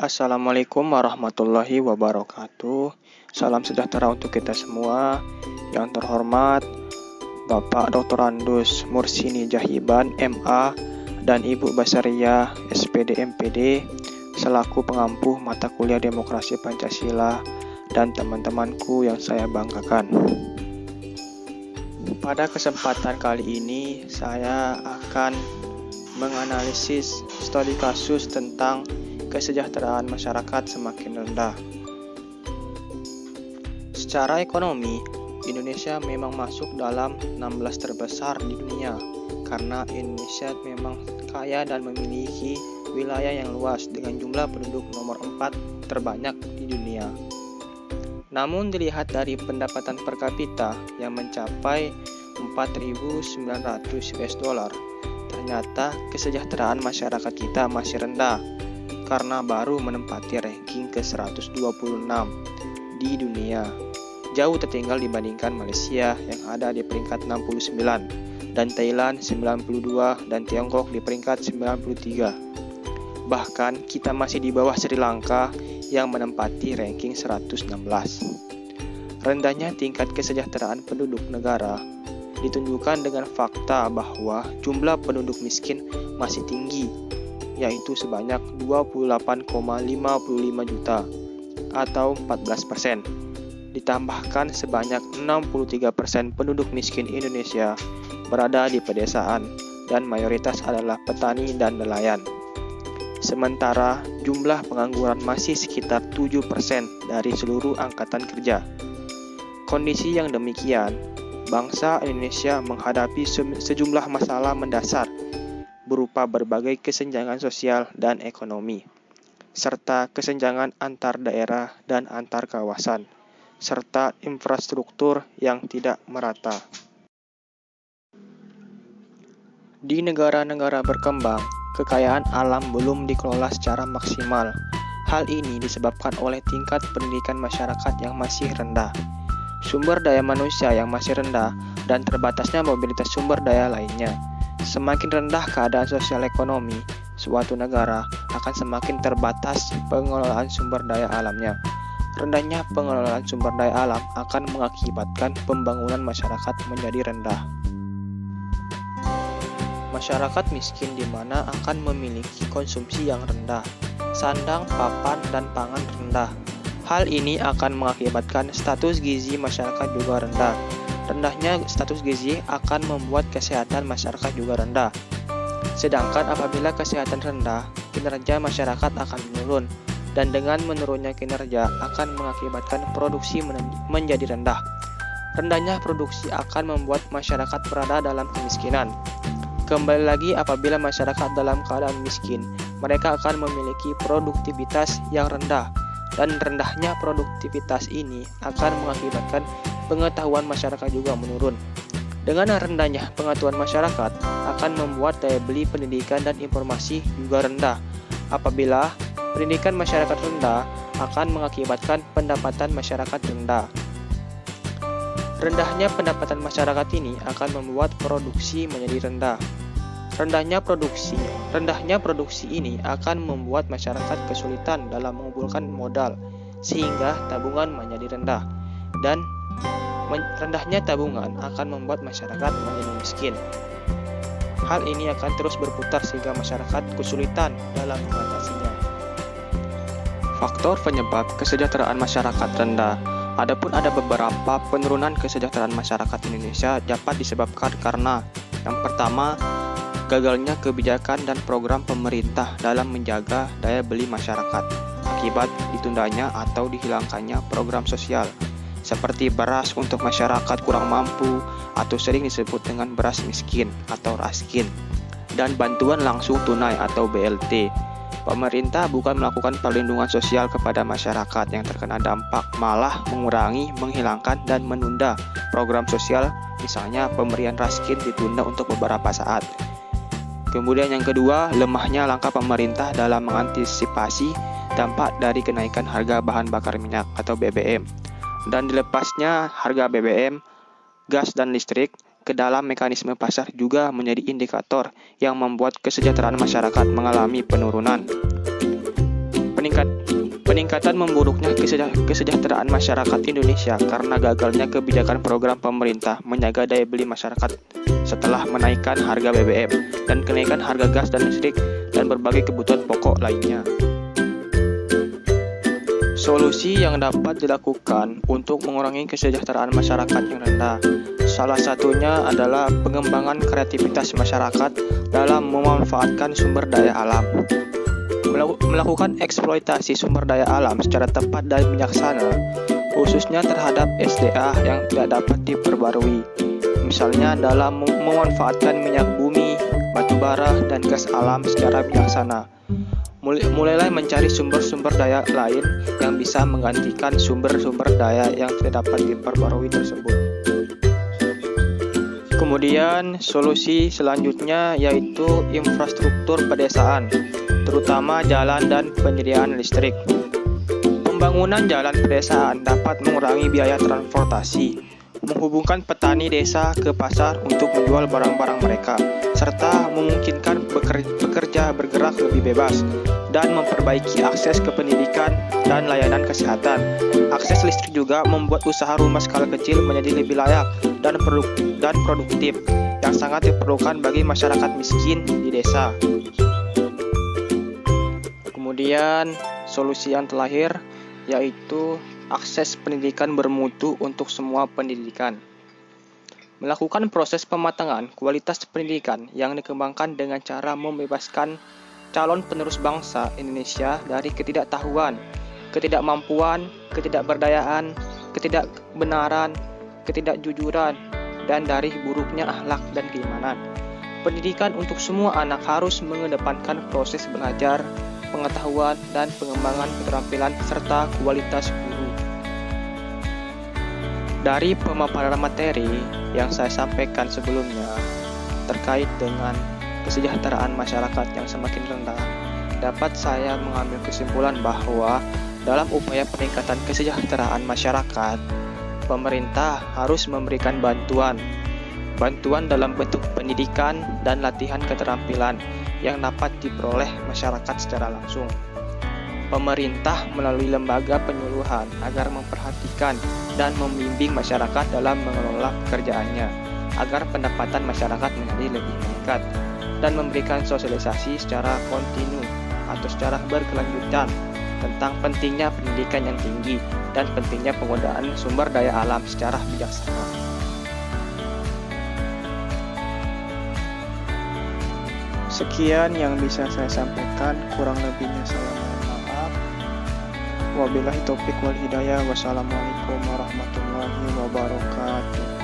Assalamualaikum warahmatullahi wabarakatuh. Salam sejahtera untuk kita semua. Yang terhormat Bapak Dr. Andus Mursini Jahiban, MA, dan Ibu Basaria, SPD MPD, selaku pengampu mata kuliah Demokrasi Pancasila, dan teman-temanku yang saya banggakan. Pada kesempatan kali ini, saya akan menganalisis studi kasus tentang kesejahteraan masyarakat semakin rendah. Secara ekonomi, Indonesia memang masuk dalam 16 terbesar di dunia karena Indonesia memang kaya dan memiliki wilayah yang luas dengan jumlah penduduk nomor 4 terbanyak di dunia. Namun dilihat dari pendapatan per kapita yang mencapai 4.900 US$, ternyata kesejahteraan masyarakat kita masih rendah karena baru menempati ranking ke-126 di dunia. Jauh tertinggal dibandingkan Malaysia yang ada di peringkat 69, dan Thailand 92, dan Tiongkok di peringkat 93. Bahkan kita masih di bawah Sri Lanka yang menempati ranking 116. Rendahnya tingkat kesejahteraan penduduk negara ditunjukkan dengan fakta bahwa jumlah penduduk miskin masih tinggi, yaitu sebanyak 28,55 juta atau 14%. Ditambahkan sebanyak 63% penduduk miskin Indonesia berada di pedesaan dan mayoritas adalah petani dan nelayan. Sementara jumlah pengangguran masih sekitar 7% dari seluruh angkatan kerja. Kondisi yang demikian, bangsa Indonesia menghadapi sejumlah masalah mendasar berupa berbagai kesenjangan sosial dan ekonomi, serta kesenjangan antar daerah dan antar kawasan, serta infrastruktur yang tidak merata. Di negara-negara berkembang, kekayaan alam belum dikelola secara maksimal. Hal ini disebabkan oleh tingkat pendidikan masyarakat yang masih rendah, sumber daya manusia yang masih rendah, dan terbatasnya mobilitas sumber daya lainnya. Semakin rendah keadaan sosial ekonomi suatu negara, akan semakin terbatas pengelolaan sumber daya alamnya. Rendahnya pengelolaan sumber daya alam akan mengakibatkan pembangunan masyarakat menjadi rendah. Masyarakat miskin di mana akan memiliki konsumsi yang rendah, sandang, papan, dan pangan rendah. Hal ini akan mengakibatkan status gizi masyarakat juga rendah. Rendahnya status gizi akan membuat kesehatan masyarakat juga rendah. Sedangkan apabila kesehatan rendah, kinerja masyarakat akan menurun. Dan dengan menurunnya kinerja akan mengakibatkan produksi menjadi rendah. Rendahnya produksi akan membuat masyarakat berada dalam kemiskinan. Kembali lagi, apabila masyarakat dalam keadaan miskin, mereka akan memiliki produktivitas yang rendah. Dan rendahnya produktivitas ini akan mengakibatkan pengetahuan masyarakat juga menurun. Dengan rendahnya pengetahuan masyarakat akan membuat daya beli pendidikan dan informasi juga rendah. Apabila pendidikan masyarakat rendah akan mengakibatkan pendapatan masyarakat rendah. Rendahnya pendapatan masyarakat ini akan membuat produksi menjadi rendah. Rendahnya produksi ini akan membuat masyarakat kesulitan dalam mengumpulkan modal sehingga tabungan menjadi rendah. Dan rendahnya tabungan akan membuat masyarakat menjadi miskin. Hal ini akan terus berputar sehingga masyarakat kesulitan dalam mengatasinya. Faktor penyebab kesejahteraan masyarakat rendah. Adapun ada beberapa penurunan kesejahteraan masyarakat Indonesia dapat disebabkan karena yang pertama, gagalnya kebijakan dan program pemerintah dalam menjaga daya beli masyarakat akibat ditundanya atau dihilangkannya program sosial seperti beras untuk masyarakat kurang mampu atau sering disebut dengan beras miskin atau raskin, dan bantuan langsung tunai atau BLT. Pemerintah bukan melakukan perlindungan sosial kepada masyarakat yang terkena dampak, malah mengurangi, menghilangkan, dan menunda program sosial, misalnya pemberian raskin ditunda untuk beberapa saat. Kemudian yang kedua, lemahnya langkah pemerintah dalam mengantisipasi dampak dari kenaikan harga bahan bakar minyak atau BBM. Dan dilepasnya harga BBM, gas dan listrik ke dalam mekanisme pasar juga menjadi indikator yang membuat kesejahteraan masyarakat mengalami penurunan. Peningkatan memburuknya kesejahteraan masyarakat Indonesia karena gagalnya kebijakan program pemerintah menjaga daya beli masyarakat setelah menaikkan harga BBM dan kenaikan harga gas dan listrik dan berbagai kebutuhan pokok lainnya. Solusi yang dapat dilakukan untuk mengurangi kesejahteraan masyarakat yang rendah, salah satunya adalah pengembangan kreativitas masyarakat dalam memanfaatkan sumber daya alam. Melakukan eksploitasi sumber daya alam secara tepat dan bijaksana, khususnya terhadap SDA yang tidak dapat diperbarui. Misalnya dalam memanfaatkan minyak bumi, batu bara, dan gas alam secara bijaksana. Mulailah mencari sumber-sumber daya lain yang bisa menggantikan sumber-sumber daya yang tidak dapat diperbarui tersebut. Kemudian solusi selanjutnya yaitu infrastruktur pedesaan, terutama jalan dan penyediaan listrik. Pembangunan jalan pedesaan dapat mengurangi biaya transportasi, menghubungkan petani desa ke pasar untuk menjual barang-barang mereka, serta memungkinkan pekerja bergerak lebih bebas, dan memperbaiki akses ke pendidikan dan layanan kesehatan. Akses listrik juga membuat usaha rumah skala kecil menjadi lebih layak dan produktif, yang sangat diperlukan bagi masyarakat miskin di desa. Kemudian, solusi yang terakhir yaitu akses pendidikan bermutu untuk semua pendidikan. Melakukan proses pematangan kualitas pendidikan yang dikembangkan dengan cara membebaskan calon penerus bangsa Indonesia dari ketidaktahuan, ketidakmampuan, ketidakberdayaan, ketidakbenaran, ketidakjujuran, dan dari buruknya akhlak dan keimanan. Pendidikan untuk semua anak harus mengedepankan proses belajar, pengetahuan, dan pengembangan keterampilan serta kualitas guru. Dari pemaparan materi yang saya sampaikan sebelumnya terkait dengan kesejahteraan masyarakat yang semakin rendah, dapat saya mengambil kesimpulan bahwa dalam upaya peningkatan kesejahteraan masyarakat, pemerintah harus memberikan bantuan dalam bentuk pendidikan dan latihan keterampilan yang dapat diperoleh masyarakat secara langsung. Pemerintah melalui lembaga penyuluhan agar memperhatikan dan membimbing masyarakat dalam mengelola pekerjaannya, agar pendapatan masyarakat menjadi lebih meningkat, dan memberikan sosialisasi secara kontinu atau secara berkelanjutan tentang pentingnya pendidikan yang tinggi dan pentingnya penggunaan sumber daya alam secara bijaksana. Sekian yang bisa saya sampaikan, kurang lebihnya saya mohon maaf. Wabillahi taufik wal hidayah. Wassalamualaikum warahmatullahi wabarakatuh.